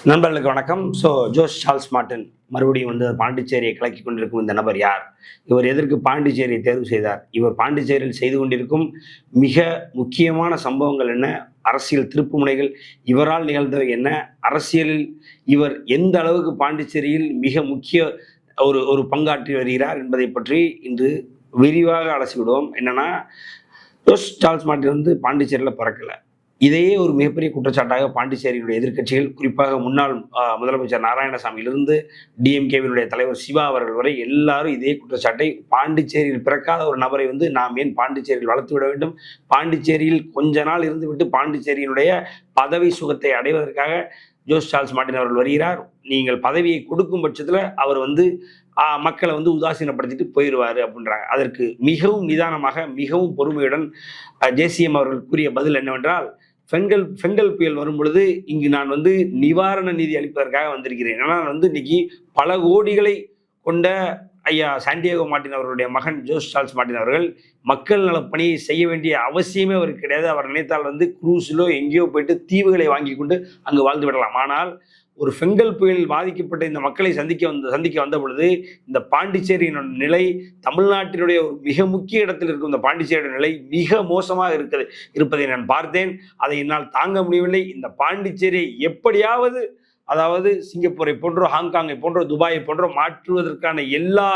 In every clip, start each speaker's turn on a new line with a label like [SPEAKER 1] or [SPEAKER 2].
[SPEAKER 1] நண்பர்களுக்கு வணக்கம். Jose Charles Martin மறுபடியும் வந்து பாண்டிச்சேரியை கலக்கி கொண்டிருக்கும் இந்த நபர் யார்? இவர் எதற்கு பாண்டிச்சேரியை தேர்வு செய்தார்? இவர் பாண்டிச்சேரியில் செய்து கொண்டிருக்கும் மிக முக்கியமான சம்பவங்கள் என்ன? அரசியல் திருப்புமுனைகள் இவரால் நிகழ்ந்தவை என்ன? அரசியலில் இவர் எந்த அளவுக்கு பாண்டிச்சேரியில் மிக முக்கிய ஒரு ஒரு பங்காற்றி வருகிறார் என்பதை பற்றி இன்று விரிவாக அலசிவிடுவோம். என்னன்னா, ஜோஸ் சார்ல்ஸ் மார்ட்டின் வந்து பாண்டிச்சேரியில் பிறக்கல. இதையே ஒரு மிகப்பெரிய குற்றச்சாட்டாக பாண்டிச்சேரியினுடைய எதிர்க்கட்சிகள், குறிப்பாக முன்னாள் முதலமைச்சர் நாராயணசாமியிலிருந்து டிஎம்கேவினுடைய தலைவர் சிவா அவர்கள் வரை எல்லாரும் இதே குற்றச்சாட்டை, பாண்டிச்சேரியில் பிறக்காத ஒரு நபரை வந்து நாம் ஏன் பாண்டிச்சேரியில் வளர்த்து விட வேண்டும்? பாண்டிச்சேரியில் கொஞ்ச நாள் இருந்துவிட்டு பாண்டிச்சேரியினுடைய பதவி சுகத்தை அடைவதற்காக ஜோஸ் சார்ல்ஸ் மார்ட்டின் அவர்கள் வருகிறார். நீங்கள் பதவியை கொடுக்கும் பட்சத்தில் அவர் வந்து மக்களை வந்து உதாசீனப்படுத்திட்டு போயிடுவார் அப்படின்றாங்க. அதற்கு மிகவும் நிதானமாக, மிகவும் பொறுமையுடன் ஜேசிஎம் அவர்கள் கூறிய பதில் என்னவென்றால், பெண்கள் புயல் வரும் பொழுது இங்கு நான் வந்து நிவாரண நிதி அளிப்பதற்காக வந்திருக்கிறேன். ஏன்னா நான் வந்து இன்னைக்கு பல கோடிகளை கொண்ட ஐயா சாண்டியாகோ மார்ட்டின் அவர்களுடைய மகன் ஜோஸ் சார்ல்ஸ் மார்ட்டின் அவர்கள் மக்கள் நலப்பணியை செய்ய வேண்டிய அவசியமே அவருக்கு கிடையாது. அவர் நினைத்தால் வந்து குரூஸிலோ எங்கேயோ போயிட்டு தீவுகளை வாங்கி கொண்டு அங்கு வாழ்ந்து விடலாம். ஆனால் ஒரு பெண்கள் புயல் பாதிக்கப்பட்ட இந்த மக்களை சந்திக்க வந்த பொழுது இந்த பாண்டிச்சேரியின் நிலை, தமிழ்நாட்டினுடைய ஒரு மிக முக்கிய இடத்தில் இருக்கும் இந்த பாண்டிச்சேரியின் நிலை மிக மோசமாக இருப்பதை நான் பார்த்தேன். அதை என்னால் தாங்க முடியவில்லை. இந்த பாண்டிச்சேரியை எப்படியாவது, அதாவது சிங்கப்பூரை போன்றோ, ஹாங்காங்கை போன்றோ, துபாயை போன்றோ மாற்றுவதற்கான எல்லா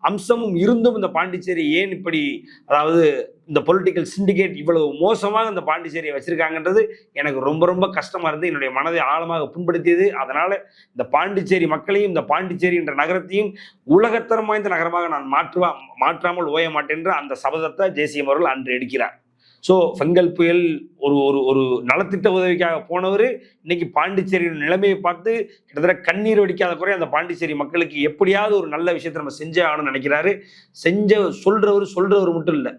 [SPEAKER 1] அம்சமும் இருந்தும் இந்த பாண்டிச்சேரி ஏன் இப்படி, அதாவது இந்த பொலிட்டிக்கல் சிண்டிகேட் இவ்வளவு மோசமாக இந்த பாண்டிச்சேரியை வச்சிருக்காங்கன்றது எனக்கு ரொம்ப ரொம்ப கஷ்டமா இருந்து என்னுடைய மனதை ஆழமாக புண்படுத்தியது. அதனால இந்த பாண்டிச்சேரி மக்களையும், இந்த பாண்டிச்சேரி என்ற நகரத்தையும் உலகத்தரம் வாய்ந்த நகரமாக நான் மாற்றாமல் ஓய மாட்டேன் என்ற அந்த சபதத்தை ஜேசிஎம் அவர்கள் அன்று எடுக்கிறார். பெண்கள் புயல் ஒரு ஒரு ஒரு நலத்திட்ட உதவிக்காக போனவர் இன்னைக்கு பாண்டிச்சேரியின் நிலைமையை பார்த்து கிட்டத்தட்ட கண்ணீர் வடிக்காத குறை அந்த பாண்டிச்சேரி மக்களுக்கு எப்படியாவது ஒரு நல்ல விஷயத்தை நம்ம செஞ்சே ஆகணும்னு நினைக்கிறாரு. சொல்றவர் மட்டும் இல்லை,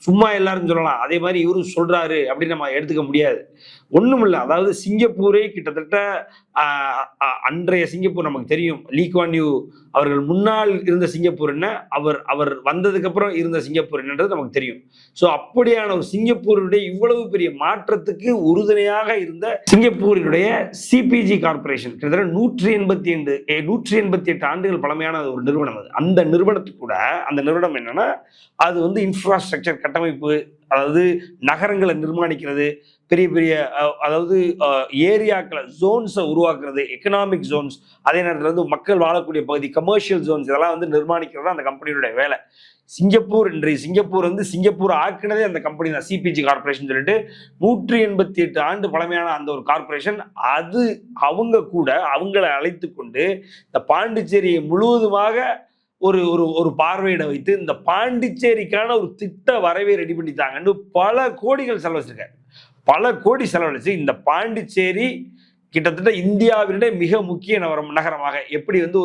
[SPEAKER 1] சும்மா எல்லாரும் சொல்லலாம், அதே மாதிரி இவரும் சொல்றாரு அப்படின்னு நம்ம எடுத்துக்க முடியாது. ஒண்ணும் இல்லை. அதாவது சிங்கப்பூரே கிட்டத்தட்ட அன்றைய சிங்கப்பூர் நமக்கு தெரியும். லீ குவான் யூ அவர்கள் முன்னால் இருந்த சிங்கப்பூர் என்ன, அவர் வந்ததுக்கு அப்புறம் இருந்த சிங்கப்பூர் என்னன்றது நமக்கு தெரியும். அப்படியான ஒரு சிங்கப்பூரினுடைய இவ்வளவு பெரிய மாற்றத்துக்கு உறுதுணையாக இருந்த சிங்கப்பூரினுடைய சிபிஜி கார்பரேஷன் கிட்டத்தட்ட 188 ஆண்டுகள் பழமையான ஒரு நிறுவனம். அது அந்த நிறுவனத்துக்கு கூட, அந்த நிறுவனம் என்னன்னா, அது வந்து இன்ஃப்ராஸ்ட்ரக்சர் கட்டமைப்பு, அதாவது நகரங்களை நிர்மாணிக்கிறது, பெரிய பெரிய அதாவது ஏரியாக்களை, ஜோன்ஸை உருவாக்குறது, எக்கனாமிக் ஜோன்ஸ், அதே நேரத்தில் வந்து மக்கள் வாழக்கூடிய பகுதி, கமர்ஷியல் ஜோன்ஸ், இதெல்லாம் வந்து நிர்மாணிக்கிறது அந்த கம்பெனியோட வேலை. இன்றைய சிங்கப்பூர் வந்து சிங்கப்பூர் ஆக்கினதே அந்த கம்பெனி தான், சிபிஜி கார்பரேஷன் சொல்லிட்டு 188 ஆண்டு பழமையான அந்த ஒரு கார்பரேஷன். அது அவங்களை அழைத்து கொண்டு இந்த பாண்டிச்சேரியை முழுவதுமாக ஒரு ஒரு பார்வையிட வைத்து இந்த பாண்டிச்சேரிக்கான ஒரு திட்ட வரைவை ரெடி பண்ணித்தாங்கன்னு பல கோடிகள் செலவழிச்சிருக்காரு. பல கோடி செலவழிச்சு இந்த பாண்டிச்சேரி கிட்டத்தட்ட இந்தியாவினுடைய மிக முக்கிய நகரமாக, எப்படி வந்து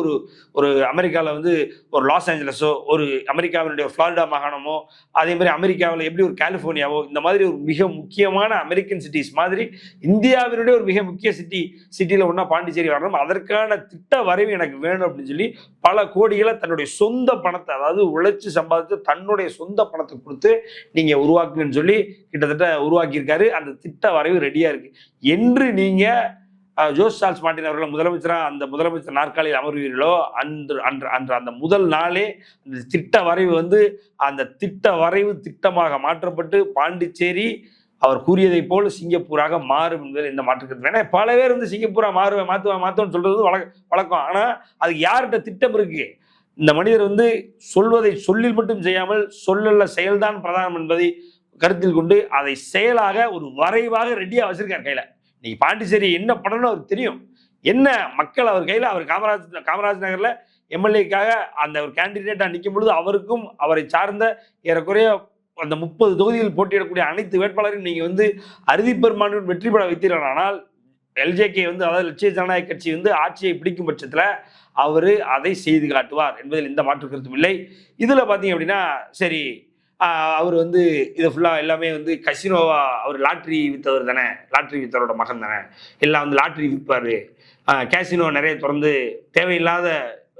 [SPEAKER 1] ஒரு அமெரிக்காவில் வந்து ஒரு லாஸ் ஏஞ்சலஸோ, ஒரு அமெரிக்காவினுடைய ஃப்ளாரிடா மாகாணமோ, அதே மாதிரி அமெரிக்காவில் எப்படி ஒரு கலிஃபோர்னியாவோ, இந்த மாதிரி ஒரு மிக முக்கியமான அமெரிக்கன் சிட்டிஸ் மாதிரி இந்தியாவினுடைய ஒரு மிக முக்கிய சிட்டியில் ஒன்றா பாண்டிச்சேரி வரணும். அதற்கான திட்ட வரைவு எனக்கு வேணும் அப்படின்னு சொல்லி பல கோடிகளை தன்னுடைய சொந்த பணத்தை, அதாவது உழைச்சி சம்பாதித்து தன்னுடைய சொந்த பணத்தை கொடுத்து நீங்கள் உருவாக்குங்கன்னு சொல்லி கிட்டத்தட்ட உருவாக்கியிருக்காரு. அந்த திட்ட வரைவு ரெடியாக இருக்கு என்று நீங்கள் ஜோஸ் சார்ல்ஸ் மார்ட்டின் அவர்கள் முதலமைச்சர் நாற்காலியில் அமர்வீர்களோ அன்று அந்த முதல் நாளே அந்த திட்ட வரைவு வந்து அந்த திட்ட வரைவு திட்டமாக மாற்றப்பட்டு பாண்டிச்சேரி அவர் கூறியதை போல் சிங்கப்பூராக மாறும் என்பதில் இந்த மாற்றுக்கிறது. ஏன்னா பல பேர் வந்து சிங்கப்பூரா மாற்றுவோம்னு சொல்றது வழக்கம். ஆனா அதுக்கு யார்கிட்ட திட்டம் இருக்கு? இந்த மனிதர் வந்து சொல்வதை சொல்லில் மட்டும் செய்யாமல், சொல்லல செயல்தான் பிரதானம் என்பதை கருத்தில் கொண்டு அதை செயலாக ஒரு வரைவாக ரெடியா வச்சிருக்கார் கையில. இன்னைக்கு பாண்டிச்சேரி என்ன பண்ணணும்னு அவருக்கு தெரியும். என்ன மக்கள் அவர் கையில், அவர் காமராஜ் நகர்ல எம்எல்ஏக்காக அந்த ஒரு கேண்டிடேட்டா நிற்கும் பொழுது அவருக்கும் அவரை சார்ந்த ஏறக்குறைய அந்த 30 தொகுதியில் போட்டியிடக்கூடிய அனைத்து வேட்பாளரையும் நீங்க வந்து அறுதிப்பெரும்பான்மையுடன் வெற்றி பெற வைத்தீர்கள். ஆனால் எல்ஜேகே வந்து, அதாவது லட்சிய ஜனநாயக கட்சி வந்து ஆட்சியை பிடிக்கும் பட்சத்துல அவரு அதை செய்து காட்டுவார் என்பதில் எந்த மாற்று கருத்தும் இல்லை. இதுல பாத்தீங்க அப்படின்னா, சரி, அவர் வந்து இதை ஃபுல்லாக எல்லாமே வந்து கசினோவா, அவர் லாட்ரி விற்றவர் தானே, லாட்ரி விற்றவரோட மகன் தானே, எல்லாம் வந்து லாட்ரி விற்பார், கேசினோ நிறைய திறந்து தேவையில்லாத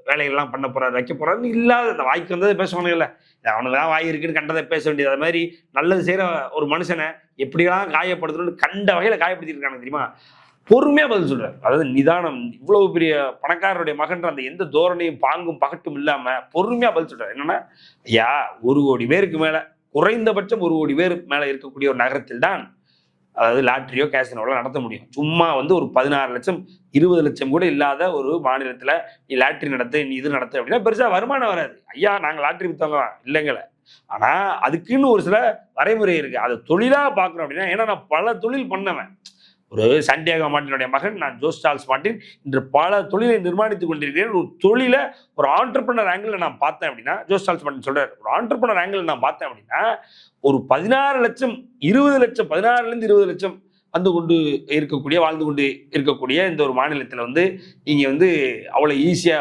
[SPEAKER 1] வேலைகள்லாம் பண்ண போறாரு, வைக்க போறாருன்னு இல்லாத இந்த வாய்க்கு வந்ததை பேசுவானுங்கல்ல, அவனுக்கு தான் வாய் இருக்குன்னு கண்டதை பேச வேண்டியது. அது மாதிரி நல்லது செய்கிற ஒரு மனுஷனை எப்படிலாம் காயப்படுத்தணும்னு கண்ட வகையில் காயப்படுத்திட்டு இருக்காங்க தெரியுமா? பொறுமையா பதில் சொல்றாரு. அதாவது நிதானம், இவ்வளவு பெரிய பணக்காரருடைய மகன்ற அந்த எந்த தோரணையும் பாங்கும் பகட்டும் இல்லாம பொறுமையா பதில் சொல்றாரு. என்னன்னா, ஐயா 1 கோடி பேருக்கு மேல, குறைந்தபட்சம் 1 கோடி பேர் மேல இருக்கக்கூடிய ஒரு நகரத்தில் தான் அதாவது லாட்டரியோ கேசினோவோ நடத்த முடியும். சும்மா ஒரு 16 லட்சம் 20 லட்சம் கூட இல்லாத ஒரு மாநிலத்துல நீ லாட்டரி நடத்து, நீ இது நடத்து அப்படின்னா பெருசா வருமானம் வராது. ஐயா நாங்க லாட்டரி வித்தவங்க இல்லைங்கள. ஆனா அதுக்குன்னு ஒரு சில வரைமுறை இருக்கு. அதை தொழிலா பார்க்கணும் அப்படின்னா, ஏன்னா நான் பல தொழில் பண்ணவன். ஒரு சாண்டியாகோ மார்ட்டினுடைய மகன் நான் ஜோஸ் சார்ல்ஸ் மார்ட்டின் இன்று பல தொழிலை நிர்மாணித்துக் கொண்டிருக்கிறேன். ஒரு தொழிலை ஒரு ஆண்டர்பிரனர் ஆங்கிள் நான் பார்த்தேன் அப்படின்னா, ஜோஸ் சார்ல்ஸ் மார்ட்டின் சொல்றாரு, ஒரு ஆண்டர்பிரனர் ஆங்கிள் நான் பார்த்தேன் அப்படின்னா, ஒரு 16 லட்சம் 20 லட்சம் 16லேருந்து 20 லட்சம் வாழ்ந்து கொண்டு இருக்கக்கூடிய இந்த ஒரு மாநிலத்தில் நீங்க அவ்வளவு ஈஸியா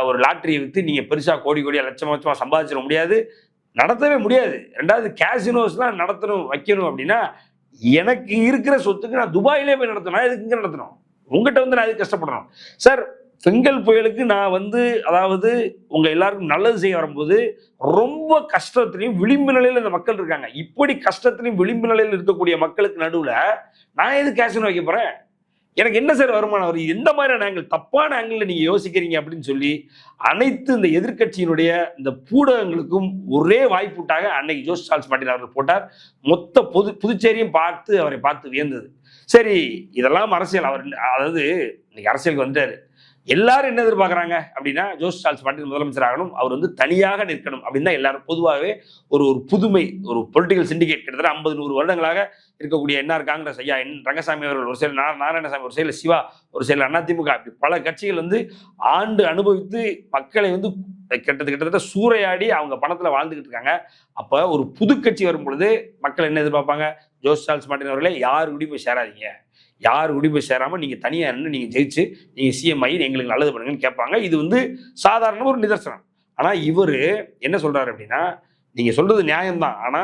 [SPEAKER 1] ஒரு லாட்டரியை வித்து நீங்க பெருசா கோடி கோடியா லட்சம் லட்சமா சம்பாதிச்சிட முடியாது, நடத்தவே முடியாது. ரெண்டாவது கேசினோஸ்லாம் நடத்தணும் வைக்கணும் அப்படின்னா, எனக்கு இருக்கிற சொத்துக்கு நான் துபாயிலே போய் நடத்தணும், எதுக்கு இங்க நடத்தணும்? உங்ககிட்ட நான் எதுக்கு கஷ்டப்படுறோம் சார்? பெங்கல் புயலுக்கு நான் அதாவது உங்க எல்லாருக்கும் நல்லது செய்ய வரும்போது ரொம்ப கஷ்டத்திலையும் விளிம்பு நிலையில இந்த மக்கள் இருக்காங்க. இப்படி கஷ்டத்திலையும் விளிம்பு நிலையில் இருக்கக்கூடிய மக்களுக்கு நடுவுல நான் எது கேசினோ வைக்க போறேன்? எனக்கு என்ன சார் வருமானம் வரும்? எந்த மாதிரியான ஆங்கிள், தப்பான ஆங்கிள் நீங்க யோசிக்கிறீங்க அப்படின்னு சொல்லி அனைத்து இந்த எதிர்க்கட்சியினுடைய இந்த பூடகங்களுக்கும் ஒரே வாய்ப்புட்டாக அன்னைக்கு ஜோஸ் சார்ல்ஸ் மார்ட்டின் அவர்கள் போட்டார். மொத்த புதுச்சேரியும் அவரை பார்த்து வியந்தது. சரி, இதெல்லாம் அரசியல். அவர் அதாவது இன்னைக்கு அரசியலுக்கு வந்துட்டாரு. எல்லாரும் என்ன எதிர்பார்க்குறாங்க அப்படின்னா, ஜோஸ் சார்ல்ஸ் மார்ட்டின் முதலமைச்சர் ஆகணும், அவர் தனியாக நிற்கணும் அப்படின்னு தான் எல்லாரும் பொதுவாகவே ஒரு புதுமை, ஒரு பொலிட்டிக்கல் சிண்டிகேட் கிட்டத்தட்ட 50-100 வருடங்களாக இருக்கக்கூடிய என்ஆர் காங்கிரஸ் ஐயா ரங்கசாமி அவர்கள் ஒரு செயல், நாராயணசாமி ஒரு செயல், சிவா ஒரு செயல், அதிமுக, அப்படி பல கட்சிகள் ஆண்டு அனுபவித்து மக்களை கிட்டத்தட்ட சூறையாடி அவங்க பணத்துல வாழ்ந்துகிட்டு இருக்காங்க. அப்ப ஒரு புது கட்சி வரும் பொழுது மக்கள் என்ன எதிர்பார்ப்பாங்க? ஜோஸ் சார்ல்ஸ் மார்ட்டின் அவர்களே யாரு கூடி போய் சேராதீங்க, யார் உடிப்பு சேராம நீங்க தனியா நின்று நீங்க ஜெயிச்சு நீங்க சிஎம் ஆகி எங்களுக்கு நல்லது பண்ணுங்கன்னு கேட்பாங்க. இது சாதாரண ஒரு நிதர்சனம். ஆனா இவரு என்ன சொல்றாரு அப்படின்னா, நீங்க சொல்றது நியாயம்தான், ஆனா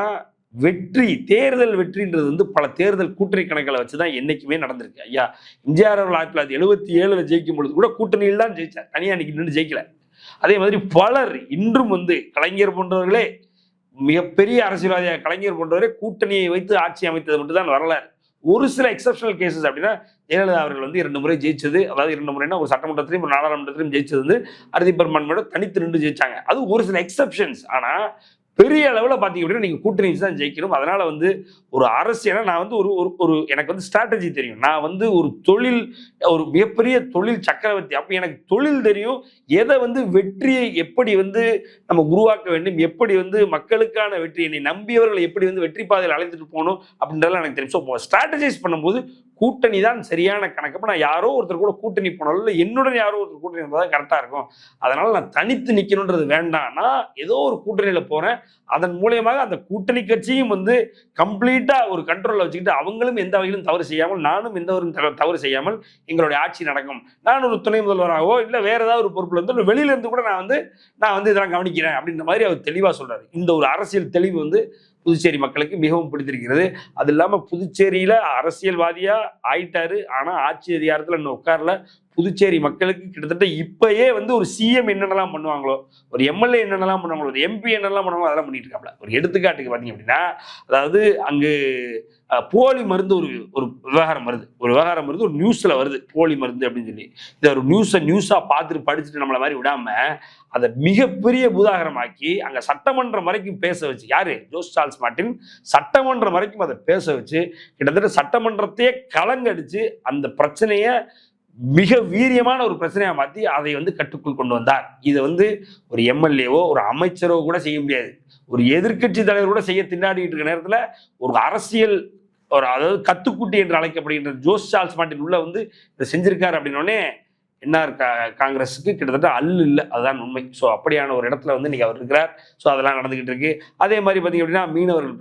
[SPEAKER 1] தேர்தல் வெற்றின்றது பல தேர்தல் கூட்டணி கணக்குகளை வச்சுதான் என்னைக்குமே நடந்திருக்கு. ஐயா எம்ஜிஆர் அவர்கள் 1977 ஜெயிக்கும் பொழுது கூட கூட்டணியில் தான் ஜெயிச்சார், தனியா நின்று ஜெயிக்கல. அதே மாதிரி பலர் இன்றும் கலைஞர் போன்றவர்களே, மிகப்பெரிய அரசியல்வாதியாக கலைஞர் போன்றவரே கூட்டணியை வைத்து ஆட்சி அமைத்தது மட்டும்தான் வரலாறு. ஒரு சில எக்ஸப்ஷனல் கேசஸ் அப்படின்னா, ஜெயலலிதா அவர்கள் 2 முறை ஜெயிச்சது, அதாவது 2 முறைனா ஒரு சட்டமன்றத்திலையும் ஒரு நாடாளுமன்றத்திலையும் ஜெயிச்சது அறுதி பெரும்பான்மையோட தனித்து நின்று ஜெயிச்சாங்க. அது ஒரு சில எக்ஸப்ஷன்ஸ். ஆனா பெரிய அளவில் பார்த்தீங்க அப்படின்னா நீங்க கூட்டணி தான் ஜெயிக்கணும். அதனால ஒரு அரசியல நான் ஒரு எனக்கு ஸ்ட்ராட்டஜி தெரியும். நான் ஒரு தொழில், ஒரு மிகப்பெரிய தொழில் சக்கரவர்த்தி. அப்ப எனக்கு தொழில் தெரியும். எதை வெற்றியை எப்படி நம்ம உருவாக்க வேண்டும், எப்படி மக்களுக்கான வெற்றி, என்னை நம்பியவர்களை எப்படி வெற்றி பாதையில் அழைத்துட்டு போகணும் அப்படின்றதெல்லாம் எனக்கு தெரியும். ஸோ ஸ்ட்ராட்டஜைஸ் பண்ணும்போது கூட்டணி தான் சரியான கணக்கு. அப்ப நான் யாரோ ஒருத்தர் கூட கூட்டணி போனாலும் இல்லை, என்னுடன் யாரோ ஒருத்தர் கூட்டணி இருந்தால் கரெக்டா இருக்கும். அதனால நான் தனித்து நிக்கணும்ன்றது வேண்டாம். நான் ஏதோ ஒரு கூட்டணியில போறேன், அதன் மூலியமாக அந்த கூட்டணி கட்சியும் கம்ப்ளீட்டா ஒரு கண்ட்ரோல்ல வச்சுக்கிட்டு அவங்களும் எந்த வகையிலும் தவறு செய்யாமல், நானும் எந்த ஒரு தவறு செய்யாமல் எங்களுடைய ஆட்சி நடக்கும். நான் ஒரு துணை முதல்வராகவோ இல்லை வேற ஏதாவது ஒரு பொறுப்புல வெளியில இருந்து கூட நான் இதெல்லாம் கவனிக்கிறேன் அப்படின்ற மாதிரி அவர் தெளிவா சொல்றாரு. இந்த ஒரு அரசியல் தெளிவு புதுச்சேரி மக்களுக்கு மிகவும் பிடித்திருக்கிறது. அது இல்லாம புதுச்சேரியில அரசியல்வாதியா ஆயிட்டாரு, ஆனா ஆட்சி அதிகாரத்துல இன்னும் உட்கார்ல. புதுச்சேரி மக்களுக்கு கிட்டத்தட்ட இப்பயே ஒரு சிஎம் என்னென்னலாம் பண்ணுவாங்களோ, ஒரு எம்எல்ஏ என்னென்னலாம் பண்ணுவாங்களோ, ஒரு எம்பி என்னென்னலாம் பண்ணுவாங்களோ அதெல்லாம் பண்ணிட்டு இருக்காப்ல. ஒரு எடுத்துக்காட்டுக்கு பார்த்தீங்க அப்படின்னா, அதாவது அங்கு போலி மருந்து ஒரு விவகாரம் வருது, ஒரு நியூஸ்ல வருது போலி மருந்து அப்படின்னு சொல்லி. இதை ஒரு நியூஸா பார்த்துட்டு படிச்சுட்டு நம்மள மாதிரி விடாம அதை மிகப்பெரிய பூதாகரமாக்கி அங்க சட்டமன்றம் வரைக்கும் பேச வச்சு, யாரு? ஜோஸ் சார்ல்ஸ் மார்ட்டின் சட்டமன்றம் வரைக்கும் அதை பேச வச்சு கிட்டத்தட்ட சட்டமன்றத்தையே கலங்கடிச்சு அந்த பிரச்சனைய மிக வீரியமான ஒரு பிரச்சனையா மாத்தி அதை கட்டுக்குள் கொண்டு வந்தார். இதை ஒரு எம்எல்ஏவோ ஒரு அமைச்சரோ கூட செய்ய முடியாது. ஒரு எதிர்கட்சி தலைவர் கூட செய்ய திண்டாடிட்டு இருக்க நேரத்துல ஒரு அரசியல் அதாவது கத்துக்குட்டி என்று அழைக்கப்படுகின்ற ஜோஸ் சார்ல்ஸ் மார்ட்டின் உள்ள இதை செஞ்சிருக்காரு அப்படின்னோடனே என்ஆர் காங்கிரஸுக்கு கிட்டத்தட்ட இல்லை, அதுதான் உண்மை. ஸோ அப்படியான ஒரு இடத்துல இன்னைக்கு அவர் இருக்கிறார். ஸோ அதெல்லாம் நடந்துகிட்டு இருக்கு. அதே மாதிரி பார்த்தீங்க அப்படின்னா மீனவர்கள்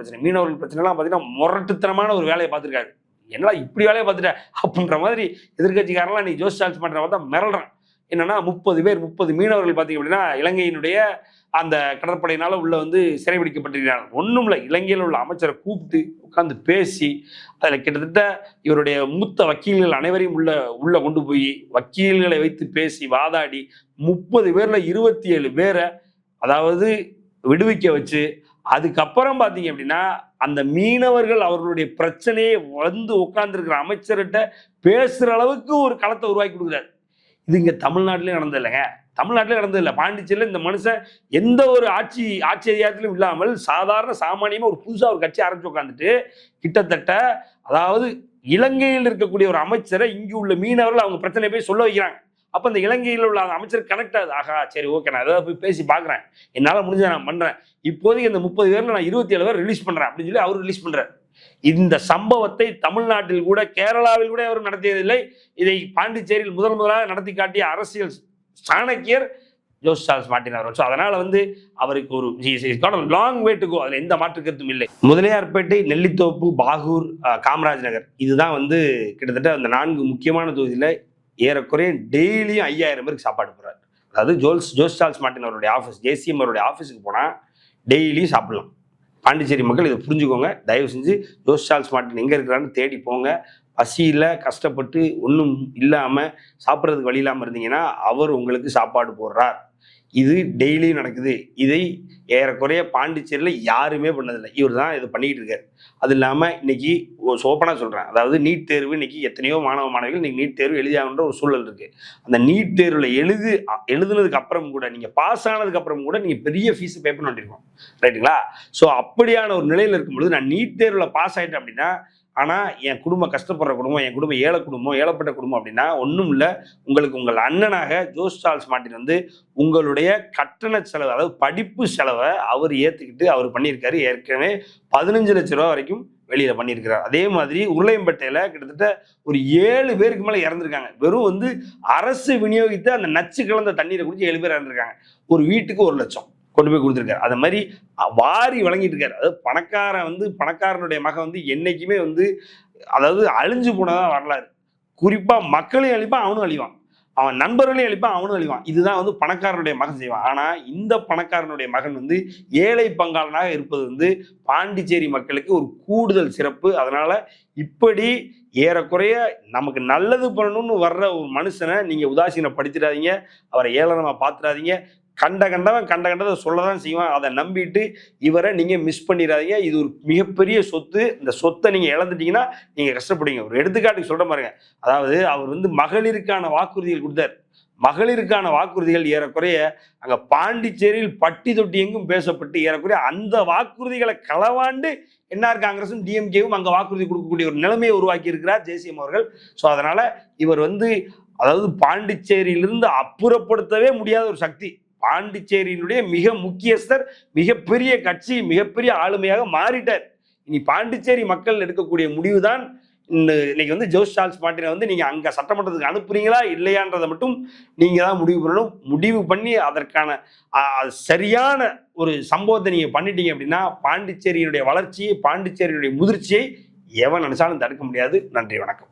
[SPEAKER 1] பிரச்சனைலாம் பார்த்தீங்கன்னா முரட்டுத்தனமான ஒரு வேலையை பார்த்துருக்காரு. என்னடா இப்படி வேலையை பார்த்துட்டேன் அப்படின்ற மாதிரி எதிர்கட்சிக்காரெல்லாம் நீ ஜோஸ் சார்ல்ஸ் மார்ட்டினை பார்த்தா மிரள்றான். என்னன்னா 30 மீனவர்கள் பார்த்தீங்க அப்படின்னா இலங்கையினுடைய அந்த கடற்படையினால உள்ள சிறைபிடிக்கப்பட்டிருக்கிறாங்க. ஒன்றும் இல்லை, இலங்கையில் உள்ள அமைச்சரை கூப்பிட்டு உட்கார்ந்து பேசி அதில் கிட்டத்தட்ட இவருடைய மூத்த வக்கீல்கள் அனைவரையும் உள்ள கொண்டு போய் வக்கீல்களை வைத்து பேசி வாதாடி 30 பேர்ல 27 பேரை அதாவது விடுவிக்க வச்சு, அதுக்கப்புறம் பார்த்தீங்க அப்படின்னா அந்த மீனவர்கள் அவர்களுடைய பிரச்சனையை வந்து உட்கார்ந்துருக்கிற அமைச்சர்கிட்ட பேசுற அளவுக்கு ஒரு களத்தை உருவாக்கி கொடுக்குறாரு. இது இங்க தமிழ்நாட்டிலே நடந்தது இல்லைங்க. தமிழ்நாட்டிலே நடந்தது இல்லை. பாண்டிச்சேரியில் இந்த மனுஷன் எந்த ஒரு ஆட்சி அதிகாரத்திலும் இல்லாமல் சாதாரண சாமானியமா ஒரு புதுசா ஒரு கட்சி ஆரம்பிச்சு உட்காந்துட்டு கிட்டத்தட்ட அதாவது இலங்கையில் இருக்கக்கூடிய ஒரு அமைச்சரை இங்கு உள்ள மீனவர்கள் அவங்க பிரச்சனை போய் சொல்ல வைக்கிறாங்க. அப்ப இந்த இலங்கையில் உள்ள அந்த அமைச்சர் கனெக்ட் ஆகுது. ஆகா சரி ஓகே, நான் ஏதாவது போய் பேசி பார்க்குறேன், என்னால் முடிஞ்சதை நான் பண்றேன், இப்போதைக்கு இந்த 30 பேர்ல நான் 27 பேர் ரிலீஸ் பண்றேன் அப்படின்னு சொல்லி அவர் ரிலீஸ் பண்றாரு. இந்த சம்பவத்தை தமிழ்நாட்டில் கூட கேரளாவில் கூட அவர் நடத்தியதில்லை. இதை பாண்டிச்சேரியில் முதலாக நடத்தி காட்டிய அரசியல் சாணக்கியர் ஜோஸ் சார்ல்ஸ் மார்ட்டின் அவர். ஸோ அதனால அவருக்கு ஒரு லாங் வே டு கோ, அதில் எந்த மாற்று கருத்தும் இல்லை. முதலியார்பேட்டை, நெல்லித்தோப்பு, பாகூர், காமராஜ் நகர், இதுதான் கிட்டத்தட்ட அந்த 4 முக்கியமான தொகுதியில் ஏறக்குறைய டெய்லியும் 5000 பேருக்கு சாப்பாடு போடுறாரு. அதாவது ஜோஸ் சார்ல்ஸ் மார்ட்டின் அவருடைய ஆஃபீஸ், ஜேசிஎம் அவருடைய ஆஃபீஸுக்கு போனால் டெய்லியும் சாப்பிடலாம். பாண்டிச்சேரி மக்கள் இதை புரிஞ்சுக்கோங்க. தயவு செஞ்சு ஜோஸ் சார்ல்ஸ் மார்ட்டின் எங்கே இருக்கிறான்னு தேடி போங்க. பசியில் கஷ்டப்பட்டு ஒன்றும் இல்லாமல் சாப்பிட்றதுக்கு வழி இல்லாமல் இருந்தீங்கன்னா அவர் உங்களுக்கு சாப்பாடு போடுறார். இது டெய்லியும் நடக்குது. இதை ஏறக்குறைய பாண்டிச்சேரியில் யாருமே பண்ணதில்லை. இவர் தான் இதை பண்ணிக்கிட்டு இருக்காரு. அது இல்லாமல் இன்னைக்கு ஓப்பனாக சொல்கிறேன், அதாவது நீட் தேர்வு இன்னைக்கு எத்தனையோ மாணவ மாணவிகள் இன்னைக்கு நீட் தேர்வு எழுதியாகன்ற ஒரு சூழல் இருக்குது. அந்த நீட் தேர்வில் எழுதுனதுக்கு அப்புறம் கூட நீங்கள் பாஸ் ஆனதுக்கு அப்புறம் கூட நீங்கள் பெரிய ஃபீஸ் பே பண்ண வேண்டியிருக்கோம். ரைட்டுங்களா? ஸோ அப்படியான ஒரு நிலையில் இருக்கும்பொழுது நான் நீட் தேர்வில் பாஸ் ஆகிட்டேன் அப்படின்னா, ஆனால் என் குடும்பம் கஷ்டப்படுற குடும்பம், என் குடும்பம் ஏழை குடும்பம், ஏழப்பட்ட குடும்பம் அப்படின்னா ஒன்றும் இல்லை, உங்களுக்கு உங்கள் அண்ணனாக ஜோஸ் சார்ல்ஸ் மார்ட்டின் உங்களுடைய கட்டண செலவு, அதாவது படிப்பு செலவை அவர் ஏற்றுக்கிட்டு அவர் பண்ணியிருக்காரு. ஏற்கனவே 15 லட்ச ரூபா வரைக்கும் வெளியில் பண்ணியிருக்கிறார். அதே மாதிரி உருளையம்பேட்டையில் கிட்டத்தட்ட ஒரு 7 பேருக்கு மேலே இறந்துருக்காங்க. வெறும் அரசு விநியோகித்த அந்த நச்சு கலந்த தண்ணீரை குடிச்சு 7 பேர் இறந்துருக்காங்க. ஒரு வீட்டுக்கு 1 லட்சம் கொண்டு போய் கொடுத்துருக்காரு. அது மாதிரி வாரி வழங்கிட்டு இருக்காரு. அதாவது பணக்காரனுடைய மகன் என்னைக்குமே அதாவது அழிஞ்சு போனதான் வரலாறு. குறிப்பா மக்களையும் அழிப்பான், அவனும் அழிவான், அவன் நண்பர்களையும் அழிப்பான், அவனும் அழிவான். இதுதான் பணக்காரனுடைய மகன் செய்வான். ஆனா இந்த பணக்காரனுடைய மகன் ஏழை பங்காளனாக இருப்பது பாண்டிச்சேரி மக்களுக்கு ஒரு கூடுதல் சிறப்பு. அதனால இப்படி ஏறக்குறைய நமக்கு நல்லது பண்ணணும்னு வர்ற ஒரு மனுஷனை நீங்க உதாசீனப்படுத்திடாதீங்க, அவரை ஏளனமா பார்த்துடாதீங்க. கண்டதை சொல்லதான் செய்வான். அதை நம்பிட்டு இவரை நீங்க மிஸ் பண்ணிடாதீங்க. இது ஒரு மிகப்பெரிய சொத்து. இந்த சொத்தை நீங்க இழந்துட்டீங்கன்னா நீங்க கஷ்டப்படுவீங்க. ஒரு எடுத்துக்காட்டுக்கு சொல்ற பாருங்க, அதாவது அவர் மகளிருக்கான வாக்குறுதிகள் கொடுத்தார். மகளிருக்கான வாக்குறுதிகள் ஏறக்குறைய அங்க பாண்டிச்சேரியில் பட்டி தொட்டி எங்கும் பேசப்பட்டு ஏறக்குறைய அந்த வாக்குறுதிகளை களவாண்டு என்ஆர் காங்கிரஸும் டிஎம்கேவும் அங்க வாக்குறுதி கொடுக்கக்கூடிய ஒரு நிலைமையை உருவாக்கி இருக்கிறார் ஜேசிஎம் அவர்கள். ஸோ அதனால இவர் அதாவது பாண்டிச்சேரியிலிருந்து அப்புறப்படுத்தவே முடியாத ஒரு சக்தி. பாண்டிச்சேரியினுடைய மிக முக்கியஸ்தர், மிகப்பெரிய கட்சி, மிகப்பெரிய ஆளுமையாக மாறிட்டார். இனி பாண்டிச்சேரி மக்கள் எடுக்கக்கூடிய முடிவு தான் இன்னைக்கு ஜோஸ் சார்ல்ஸ் மார்ட்டினை நீங்க அங்க சட்டமன்றத்துக்கு அனுப்புறீங்களா இல்லையான்றதை மட்டும் நீங்க தான் முடிவு பண்ணணும். முடிவு பண்ணி அதற்கான சரியான ஒரு சம்பவத்தை நீங்க பண்ணிட்டீங்க அப்படின்னா பாண்டிச்சேரியினுடைய வளர்ச்சியை, பாண்டிச்சேரியினுடைய முதிர்ச்சியை எவன் நினைச்சாலும் தடுக்க முடியாது. நன்றி, வணக்கம்.